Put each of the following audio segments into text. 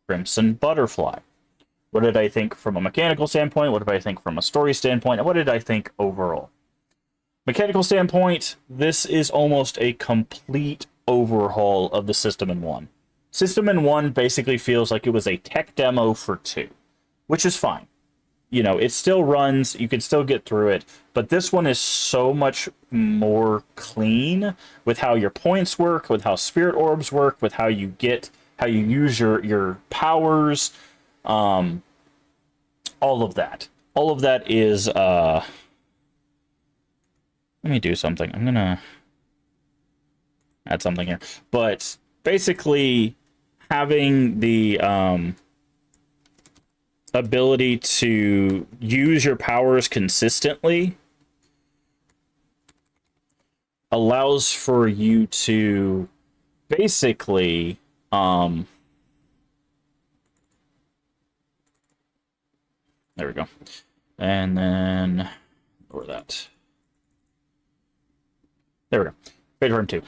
Crimson Butterfly. What did I think from a mechanical standpoint? What did I think from a story standpoint? And what did I think overall? Mechanical standpoint, this is almost a complete overhaul of the System in 1. System in 1 basically feels like it was a tech demo for 2, which is fine. You know, it still runs, you can still get through it, but this one is so much more clean with how your points work, with how spirit orbs work, with how you use your powers, all of that. All of that is, let me do something. I'm gonna add something here. But basically, having the ability to use your powers consistently allows for you to basically there we go. And then lower that. There we go. Fade frame 2.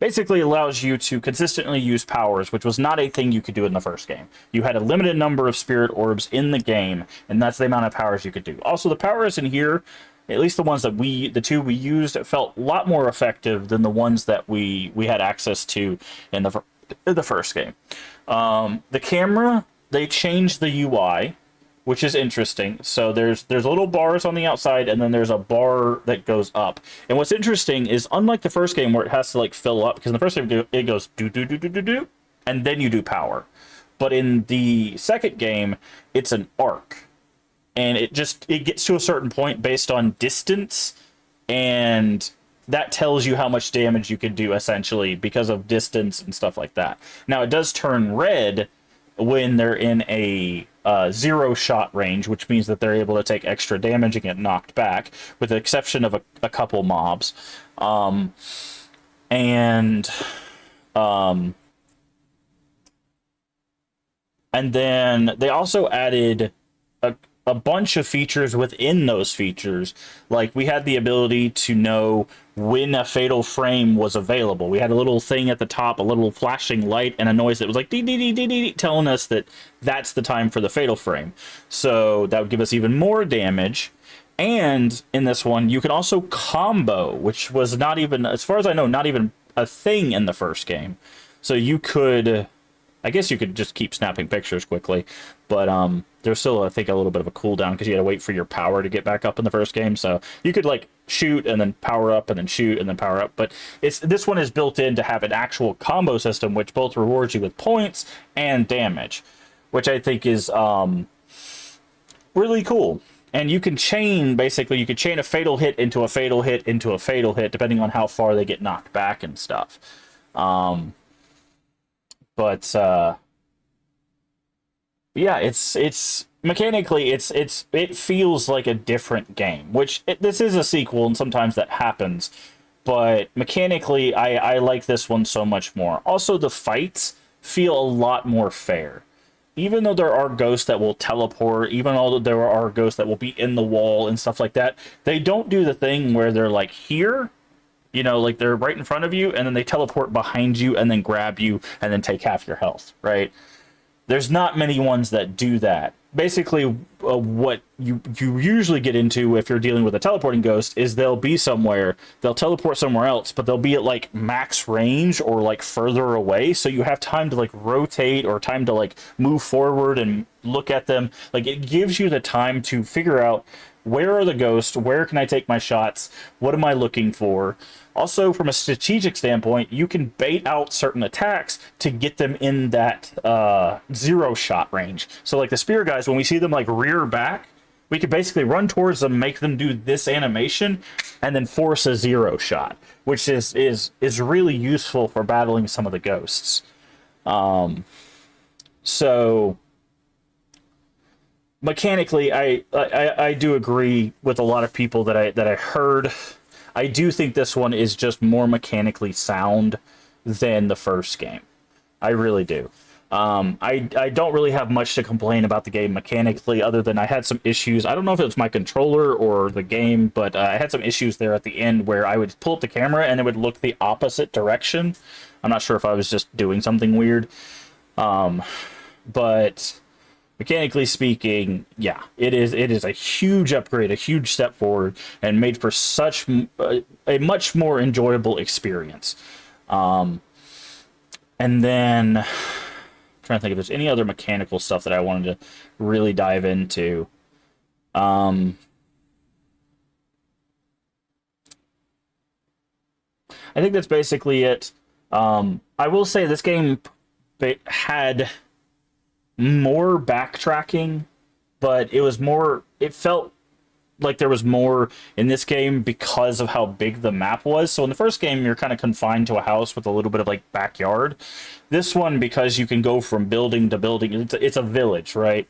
Basically allows you to consistently use powers, which was not a thing you could do in the first game. You had a limited number of spirit orbs in the game, and that's the amount of powers you could do. Also, the powers in here, at least the ones that the two we used, felt a lot more effective than the ones that we had access to in the first game. The camera, they changed the UI, which is interesting. So there's little bars on the outside, and then there's a bar that goes up. And what's interesting is, unlike the first game where it has to like fill up, because in the first game it goes do do do do do do, and then you do power. But in the second game, it's an arc, and it gets to a certain point based on distance, and that tells you how much damage you can do essentially because of distance and stuff like that. Now it does turn red when they're in a zero shot range, which means that they're able to take extra damage and get knocked back, with the exception of a couple mobs. And then they also added a bunch of features within those features. Like, we had the ability to know when a fatal frame was available. We had a little thing at the top, a little flashing light, and a noise that was like dee dee dee dee dee, telling us that that's the time for the fatal frame. So that would give us even more damage. And in this one, you can also combo, which was not even, as far as I know, not even a thing in the first game. So you could, I guess you could just keep snapping pictures quickly, but there's still, I think, a little bit of a cooldown because you had to wait for your power to get back up in the first game. So you could like shoot and then power up and then shoot and then power up. But this one is built in to have an actual combo system, which both rewards you with points and damage, which I think is really cool. And you can chain, basically, you could chain a fatal hit into a fatal hit into a fatal hit, depending on how far they get knocked back and stuff. Yeah, it's mechanically it feels like a different game, which this is a sequel and sometimes that happens, but mechanically I like this one so much more. Also, the fights feel a lot more fair. Even though there are ghosts that will teleport, even though there are ghosts that will be in the wall and stuff like that, they don't do the thing where they're like here, you know, like they're right in front of you and then they teleport behind you and then grab you and then take half your health, right? There's not many ones that do that. Basically, what you usually get into if you're dealing with a teleporting ghost is they'll be somewhere, they'll teleport somewhere else, but they'll be at like max range or like further away, so you have time to like rotate or time to like move forward and look at them. Like, it gives you the time to figure out, where are the ghosts, where can I take my shots, what am I looking for. Also, from a strategic standpoint, you can bait out certain attacks to get them in that zero shot range. So like the spear guys, when we see them like rear back, we could basically run towards them, make them do this animation, and then force a zero shot, which is really useful for battling some of the ghosts. So mechanically, I do agree with a lot of people that I heard. I do think this one is just more mechanically sound than the first game. I really do. I don't really have much to complain about the game mechanically, other than I had some issues. I don't know if it was my controller or the game, but I had some issues there at the end where I would pull up the camera and it would look the opposite direction. I'm not sure if I was just doing something weird. But mechanically speaking, yeah, it is a huge upgrade, a huge step forward, and made for a much more enjoyable experience. And then I'm trying to think if there's any other mechanical stuff that I wanted to really dive into. I think that's basically it. I will say this game had more backtracking, but it was more. It felt like there was more in this game because of how big the map was. So in the first game, you're kind of confined to a house with a little bit of like backyard. This one, because you can go from building to building, it's a village, right?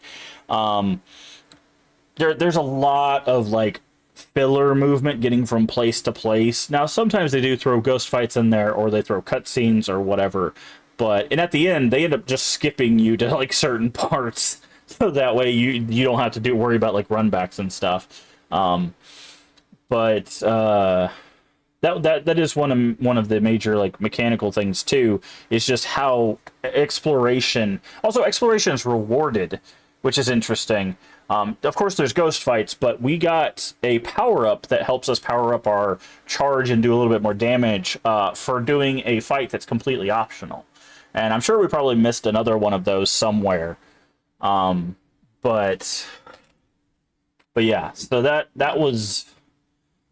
There's a lot of like filler movement getting from place to place. Now sometimes they do throw ghost fights in there or they throw cutscenes or whatever. And at the end they end up just skipping you to like certain parts so that way you don't have to worry about like runbacks and stuff. But that is one of the major like mechanical things too, is just how exploration is rewarded, which is interesting. Of course there's ghost fights, but we got a power up that helps us power up our charge and do a little bit more damage for doing a fight that's completely optional. And I'm sure we probably missed another one of those somewhere. But yeah, so that was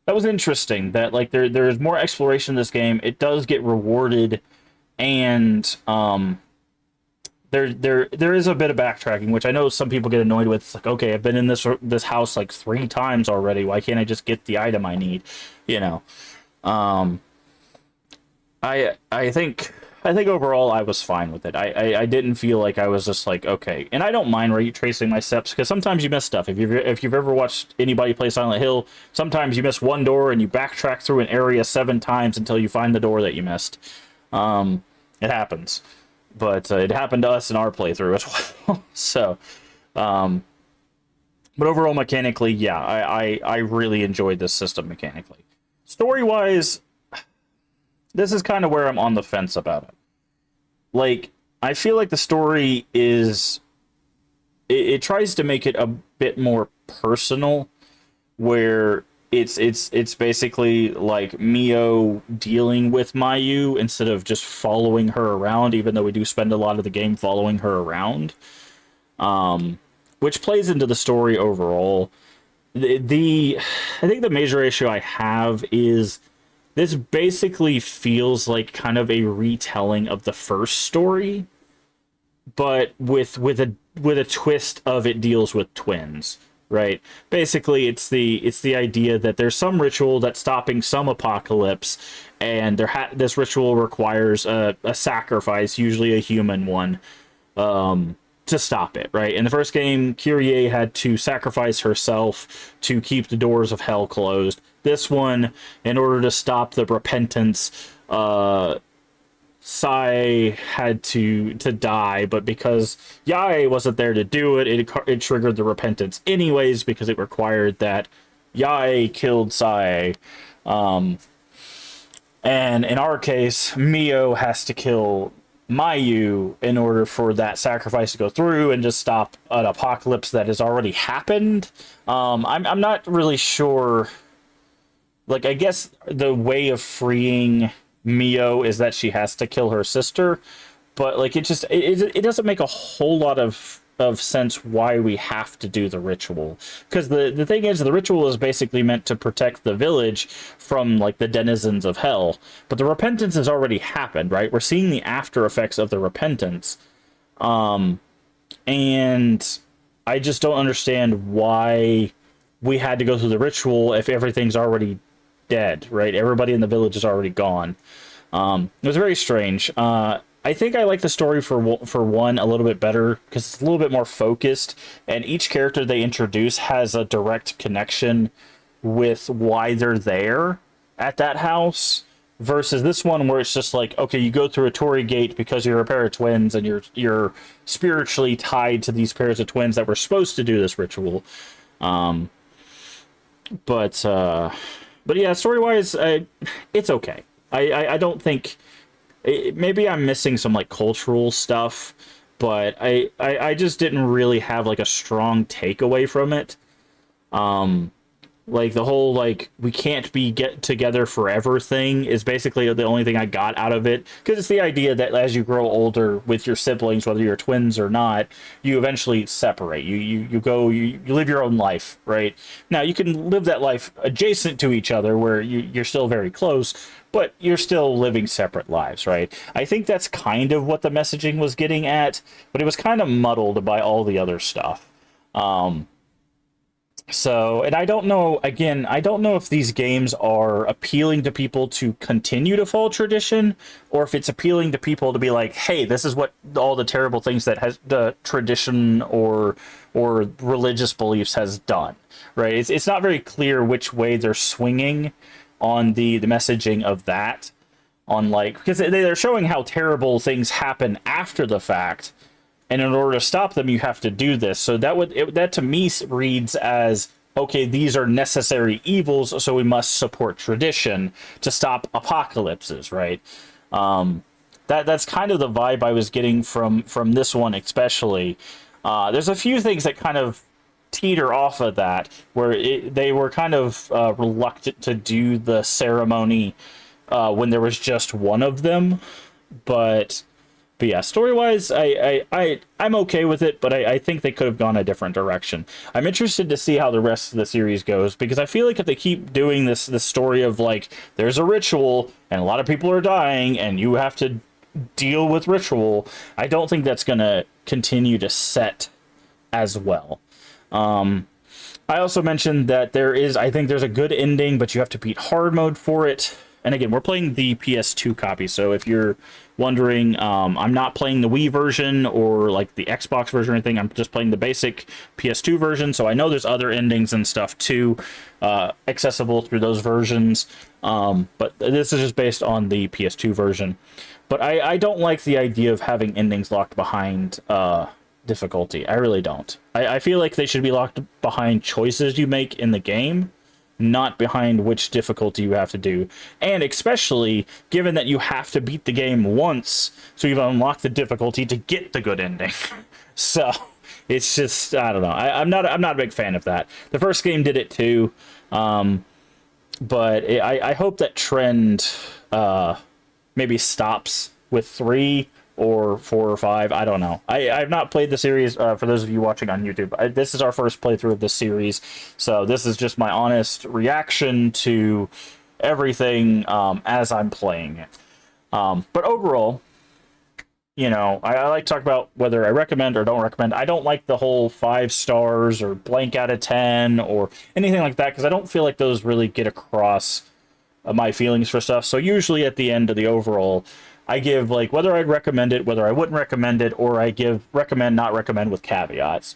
interesting. That like there's more exploration in this game. It does get rewarded, and there is a bit of backtracking, which I know some people get annoyed with. It's like, okay, I've been in this house like 3 times already. Why can't I just get the item I need? You know. I think overall I was fine with it. I didn't feel like I was just like, okay. And I don't mind retracing my steps because sometimes you miss stuff. If you've ever watched anybody play Silent Hill, sometimes you miss one door and you backtrack through an area 7 times until you find the door that you missed. It happens. But it happened to us in our playthrough as well. So, but overall mechanically, yeah, I really enjoyed this system mechanically. Story-wise, this is kind of where I'm on the fence about it. Like, I feel like the story it tries to make it a bit more personal, where it's basically like Mio dealing with Mayu instead of just following her around, even though we do spend a lot of the game following her around, which plays into the story overall. I think the major issue I have is this basically feels like kind of a retelling of the first story, but with a twist of it deals with twins, right? Basically, it's the idea that there's some ritual that's stopping some apocalypse, and this ritual requires a sacrifice, usually a human one, to stop it, right? In the first game, Kyrie had to sacrifice herself to keep the doors of hell closed. This one, in order to stop the repentance, Sai had to die, but because Yae wasn't there to do it, it triggered the repentance anyways, because it required that Yae killed Sai. And in our case, Mio has to kill Mayu in order for that sacrifice to go through and just stop an apocalypse that has already happened. I'm not really sure. Like, I guess the way of freeing Mio is that she has to kill her sister, but like it doesn't make a whole lot of sense why we have to do the ritual, because the thing is, the ritual is basically meant to protect the village from like the denizens of hell, but the repentance has already happened, right? We're seeing the after effects of the repentance, and I just don't understand why we had to go through the ritual if everything's already dead, right? Everybody in the village is already gone. It was very strange. I think I like the story for one a little bit better because it's a little bit more focused, and each character they introduce has a direct connection with why they're there at that house, versus this one where it's just like, okay, you go through a Torii gate because you're a pair of twins and you're spiritually tied to these pairs of twins that were supposed to do this ritual. But yeah, story-wise, it's okay. I don't think... Maybe I'm missing some, like, cultural stuff, but I just didn't really have like a strong takeaway from it. Like the whole like we can't be get together forever thing is basically the only thing I got out of it, because it's the idea that as you grow older with your siblings, whether you're twins or not, you eventually separate. You go you live your own life, right? Now you can live that life adjacent to each other where you're still very close, but you're still living separate lives, right? I think that's kind of what the messaging was getting at, but it was kind of muddled by all the other stuff. So, and I don't know, again, I don't know if these games are appealing to people to continue to follow tradition, or if it's appealing to people to be like, hey, this is what all the terrible things that has the tradition or religious beliefs has done, right? It's not very clear which way they're swinging on the messaging of that, on like, because they're showing how terrible things happen after the fact, and in order to stop them you have to do this. So that to me reads as, okay, these are necessary evils, so we must support tradition to stop apocalypses, right? That's kind of the vibe I was getting from this one, especially. There's a few things that kind of teeter off of that, where they were kind of reluctant to do the ceremony when there was just one of them, but yeah, story-wise, I'm okay with it, but I think they could have gone a different direction. I'm interested to see how the rest of the series goes, because I feel like if they keep doing this story of, like, there's a ritual, and a lot of people are dying, and you have to deal with ritual, I don't think that's going to continue to set as well. I also mentioned that I think there's a good ending, but you have to beat hard mode for it. And again, we're playing the PS2 copy, so if you're wondering, I'm not playing the Wii version or like the Xbox version or anything. I'm just playing the basic PS2 version, so I know there's other endings and stuff too, accessible through those versions. But this is just based on the PS2 version. But I don't like the idea of having endings locked behind difficulty. I really don't. I feel like they should be locked behind choices you make in the game, not behind which difficulty you have to do. And especially given that you have to beat the game once, so you've unlocked the difficulty to get the good ending. So it's just, I don't know. I'm not a big fan of that. The first game did it too, but I hope that trend maybe stops with 3 or 4 or 5. I don't know. I've not played the series, for those of you watching on YouTube. This is our first playthrough of this series, so this is just my honest reaction to everything as I'm playing it. But overall, you know, I like to talk about whether I recommend or don't recommend. I don't like the whole 5 stars or blank out of 10 or anything like that, because I don't feel like those really get across my feelings for stuff. So usually at the end of the overall, I give like whether I'd recommend it, whether I wouldn't recommend it, or I give recommend, not recommend with caveats.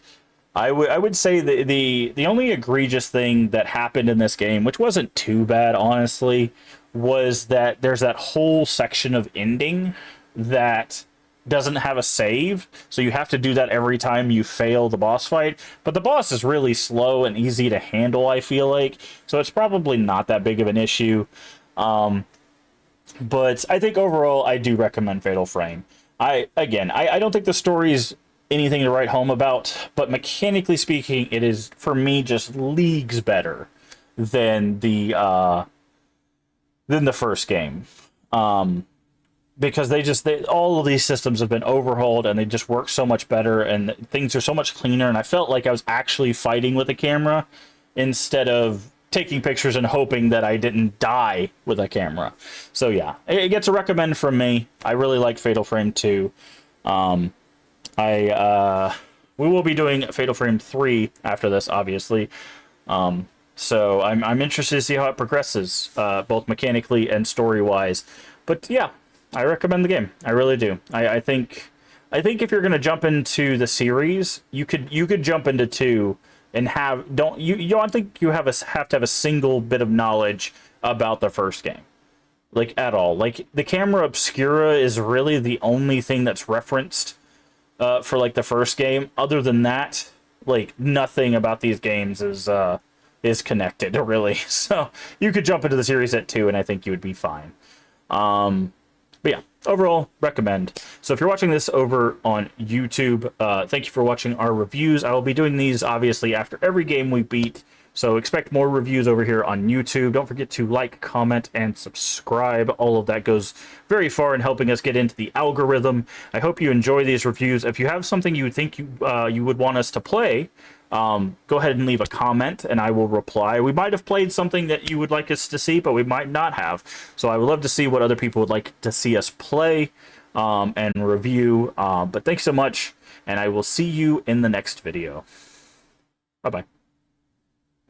I would say the only egregious thing that happened in this game, which wasn't too bad honestly, was that there's that whole section of ending that doesn't have a save, so you have to do that every time you fail the boss fight. But the boss is really slow and easy to handle, I feel like, so it's probably not that big of an issue. But I think overall, I do recommend Fatal Frame. I don't think the story is anything to write home about, but mechanically speaking, it is, for me, just leagues better than the first game. Because all of these systems have been overhauled and they just work so much better and things are so much cleaner. And I felt like I was actually fighting with a camera instead of taking pictures and hoping that I didn't die with a camera. So yeah, it gets a recommend from me. I really like Fatal Frame 2. We will be doing Fatal Frame 3 after this, obviously. So I'm interested to see how it progresses, both mechanically and story-wise. But yeah, I recommend the game. I really do. I think if you're gonna jump into the series, you could jump into 2 and don't think you have to have a single bit of knowledge about the first game, like at all. Like the camera obscura is really the only thing that's referenced for like the first game. Other than that, like nothing about these games is connected really. So you could jump into the series at 2 and I think you would be fine. But yeah, overall, recommend. So if you're watching this over on YouTube, thank you for watching our reviews. I will be doing these, obviously, after every game we beat. So expect more reviews over here on YouTube. Don't forget to like, comment, and subscribe. All of that goes very far in helping us get into the algorithm. I hope you enjoy these reviews. If you have something you think you would want us to play, go ahead and leave a comment, and I will reply. We might have played something that you would like us to see, but we might not have. So I would love to see what other people would like to see us play and review. But thanks so much, and I will see you in the next video. Bye-bye.